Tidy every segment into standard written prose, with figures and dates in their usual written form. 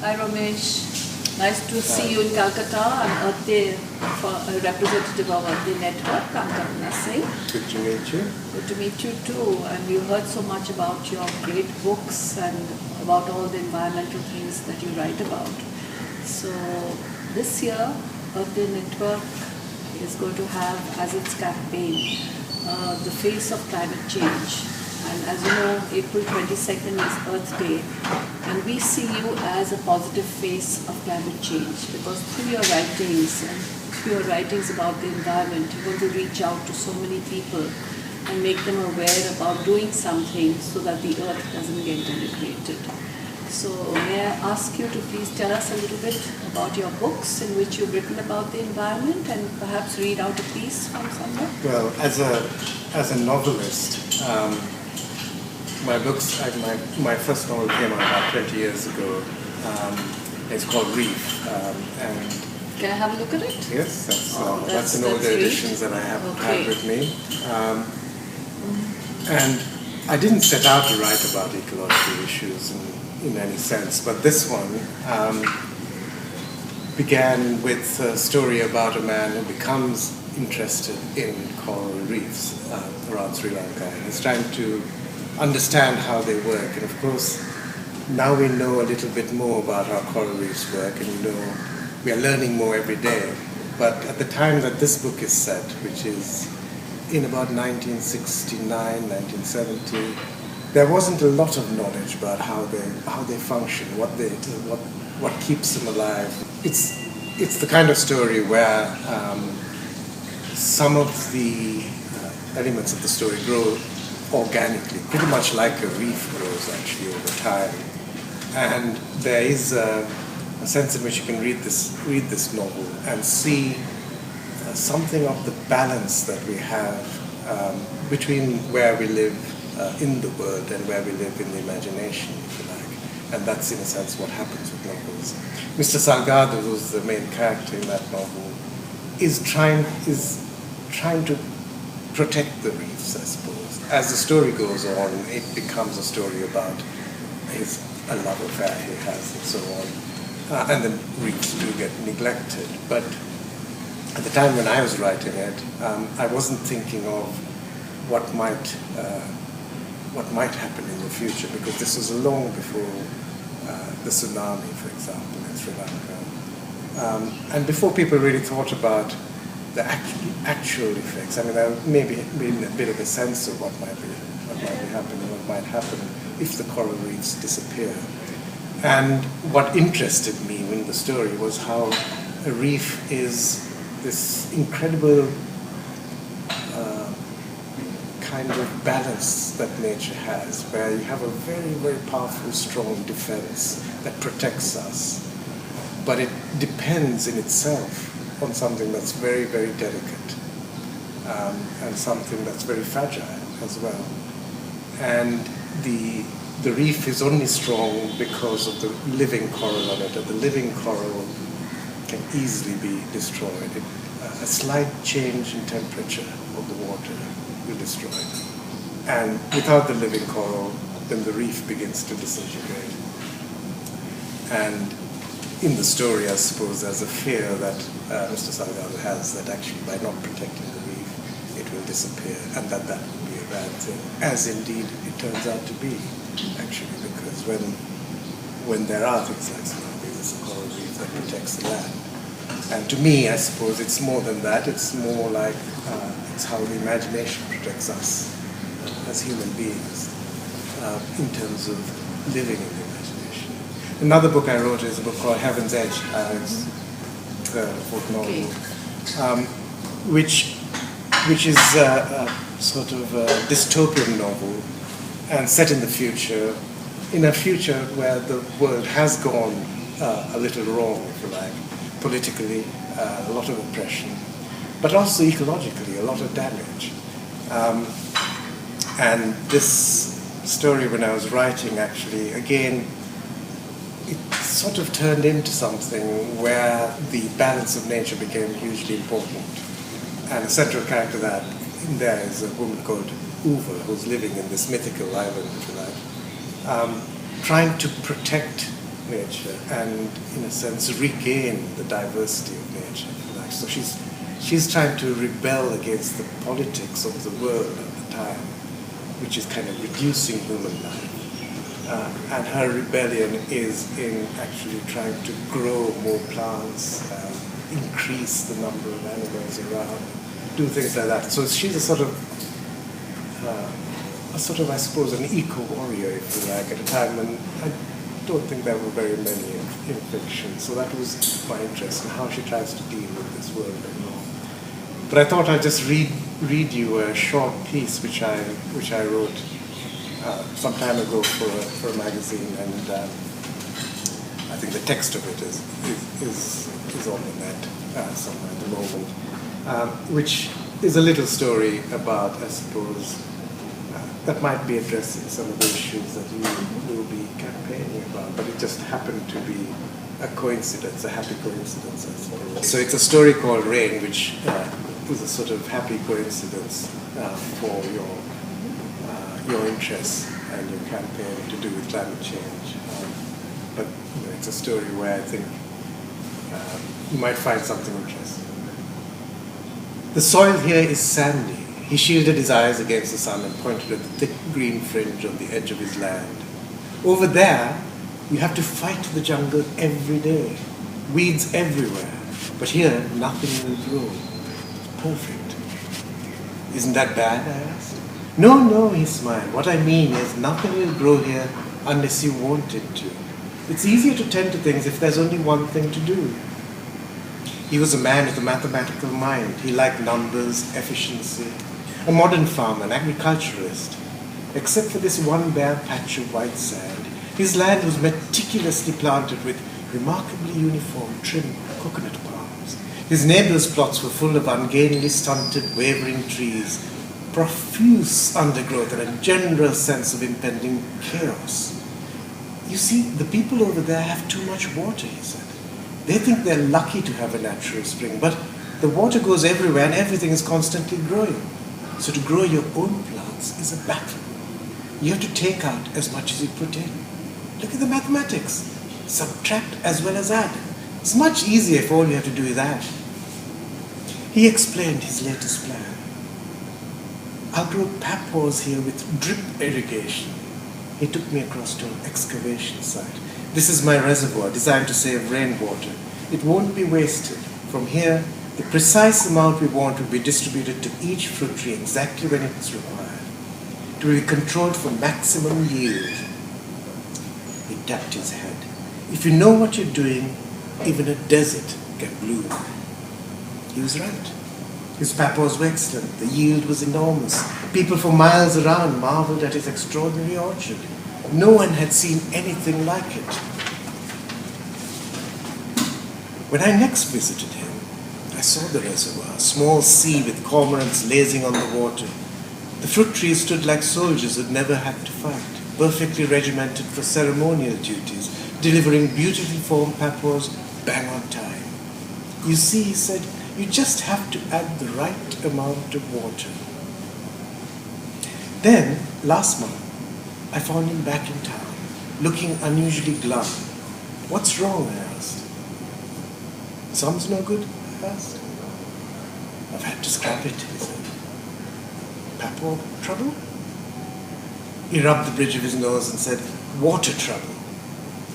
Hi Romesh. Nice to see you in Calcutta. I'm Earth Day, a representative of Earth Day Network. I'm Kalpana Singh. Good to meet you. Good to meet you too. And we heard so much about your great books and about all the environmental things that you write about. So this year, Earth Day Network is going to have as its campaign the face of climate change. And as you know, April 22nd is Earth Day, and we see you as a positive face of climate change because through your writings about the environment, you want to reach out to so many people and make them aware about doing something so that the earth doesn't get degraded. So may I ask you to please tell us a little bit about your books in which you've written about the environment and perhaps read out a piece from somewhere? Well, as a novelist, my books, my first novel came out about 20 years ago. It's called Reef. And can I have a look at it? yes, that's an older edition that I have with me. And I didn't set out to write about ecological issues in any sense, but this one began with a story about a man who becomes interested in coral reefs around Sri Lanka, and he's trying to understand how they work. And of course, now we know a little bit more about how coral reefs work, and we are learning more every day. But at the time that this book is set, which is in about 1969, 1970, there wasn't a lot of knowledge about how they function, what keeps them alive. It's the kind of story where some of the elements of the story grow organically, pretty much like a reef grows actually over time. And there is a sense in which you can read this novel and see something of the balance that we have between where we live in the world and where we live in the imagination, if you like. And that's in a sense what happens with novels. Mr. Salgado, who's the main character in that novel, is trying to protect the reefs, I suppose. As the story goes on, it becomes a story about a love affair he has and so on. And then reefs do get neglected. But at the time when I was writing it, I wasn't thinking of what might happen in the future, because this was long before the tsunami, for example, in Sri Lanka. And before people really thought about the actual effects. I mean, there may be a bit of a sense of what might happen if the coral reefs disappear. And what interested me in the story was how a reef is this incredible kind of balance that nature has, where you have a very, very powerful, strong defense that protects us. But it depends in itself on something that's very, very delicate and something that's very fragile as well. And the reef is only strong because of the living coral on it, and the living coral can easily be destroyed. A slight change in temperature of the water will destroy it. And without the living coral, then the reef begins to disintegrate. And in the story, I suppose, there's a fear that Mr. Salgado has that actually by not protecting the reef, it will disappear, and that will be a bad thing, as indeed it turns out to be, actually, because when there are things like tsunamis, it's a coral reef that protects the land. And to me, I suppose it's more than that. It's more like it's how the imagination protects us as human beings in terms of living in the imagination. Another book I wrote is a book called Heaven's Edge. It's the fourth novel, which is a sort of a dystopian novel and set in the future, in a future where the world has gone a little wrong, if you like, politically, a lot of oppression, but also ecologically, a lot of damage. And this story, when I was writing, actually, again, it sort of turned into something where the balance of nature became hugely important. And a central character in there is a woman called Uva, who's living in this mythical island, if you like, trying to protect nature and, in a sense, regain the diversity of nature, if you like. So she's trying to rebel against the politics of the world at the time, which is kind of reducing human life. And her rebellion is in actually trying to grow more plants, increase the number of animals around, do things like that. So she's a sort of, I suppose, an eco-warrior, if you like, at a time when I don't think there were very many in fiction. So that was my interest in how she tries to deal with this world anymore. But I thought I'd just read you a short piece which I wrote some time ago for a magazine, and I think the text of it is on the net somewhere at the moment, which is a little story about, I suppose, that might be addressing some of the issues that you will be campaigning about, but it just happened to be a coincidence, a happy coincidence, I suppose. So it's a story called Rain, which is a sort of happy coincidence for your interests and your campaign to do with climate change. But it's a story where I think you might find something interesting. The soil here is sandy. He shielded his eyes against the sun and pointed at the thick green fringe on the edge of his land. Over there, you have to fight the jungle every day. Weeds everywhere. But here, nothing will grow. Perfect. Isn't that bad, I asked. No, he smiled. What I mean is nothing will grow here unless you want it to. It's easier to tend to things if there's only one thing to do. He was a man with a mathematical mind. He liked numbers, efficiency. A modern farmer, an agriculturalist. Except for this one bare patch of white sand, his land was meticulously planted with remarkably uniform, trim coconut palms. His neighbors' plots were full of ungainly, stunted, wavering trees, profuse undergrowth, and a general sense of impending chaos. You see, the people over there have too much water, he said. They think they're lucky to have a natural spring, but the water goes everywhere and everything is constantly growing. So to grow your own plants is a battle. You have to take out as much as you put in. Look at the mathematics. Subtract as well as add. It's much easier if all you have to do is add. He explained his latest plan. I'll grow papaws here with drip irrigation. He took me across to an excavation site. This is my reservoir, designed to save rainwater. It won't be wasted. From here, the precise amount we want will be distributed to each fruit tree exactly when it's required. It will be controlled for maximum yield. He tapped his head. If you know what you're doing, even a desert can bloom. He was right. His papaws were excellent. The yield was enormous. People for miles around marveled at his extraordinary orchard. No one had seen anything like it. When I next visited him, I saw the reservoir, a small sea with cormorants lazing on the water. The fruit trees stood like soldiers who'd never had to fight, perfectly regimented for ceremonial duties, delivering beautifully formed papaws bang on time. You see, he said, you just have to add the right amount of water. Then, last month, I found him back in town, looking unusually glum. What's wrong, I asked. Sum's no good, I asked. I've had to scrap it, he said. Papaw trouble? He rubbed the bridge of his nose and said, water trouble.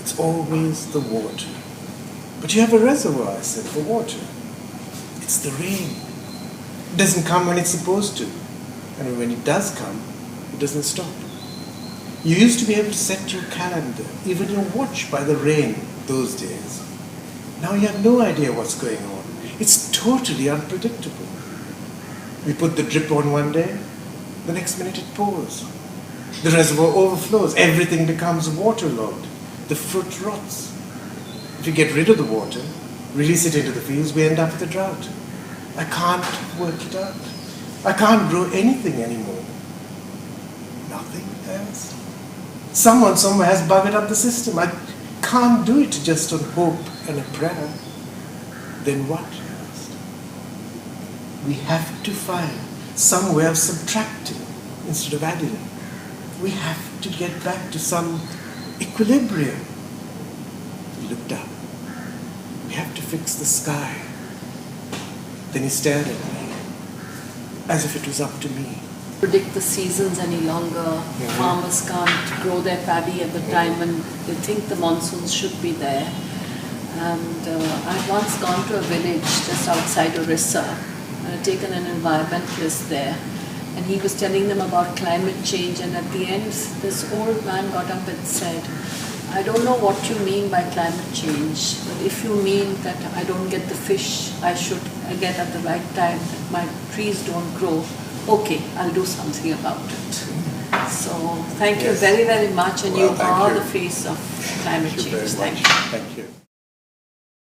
It's always the water. But you have a reservoir, I said, for water. It's the rain. It doesn't come when it's supposed to. And when it does come, it doesn't stop. You used to be able to set your calendar, even your watch, by the rain those days. Now you have no idea what's going on. It's totally unpredictable. We put the drip on one day, the next minute it pours. The reservoir overflows, everything becomes waterlogged. The fruit rots. If you get rid of the water, release it into the fields, we end up with a drought. I can't work it out. I can't grow anything anymore. Nothing else. Someone somewhere has buggered up the system. I can't do it just on hope and a prayer. Then what? I asked. We have to find some way of subtracting instead of adding. We have to get back to some equilibrium. fix the sky. Then he stared at me, as if it was up to me. Predict the seasons any longer. Farmers can't grow their paddy at the time when they think the monsoons should be there. And I'd once gone to a village just outside Orissa and I'd taken an environmentalist there. And he was telling them about climate change, and at the end this old man got up and said, I don't know what you mean by climate change, but if you mean that I don't get the fish I should get at the right time, that my trees don't grow, okay, I'll do something about it. So thank you very, very much, and Well, you are you. the face of climate Thank you change. very much. Thank you. Thank you.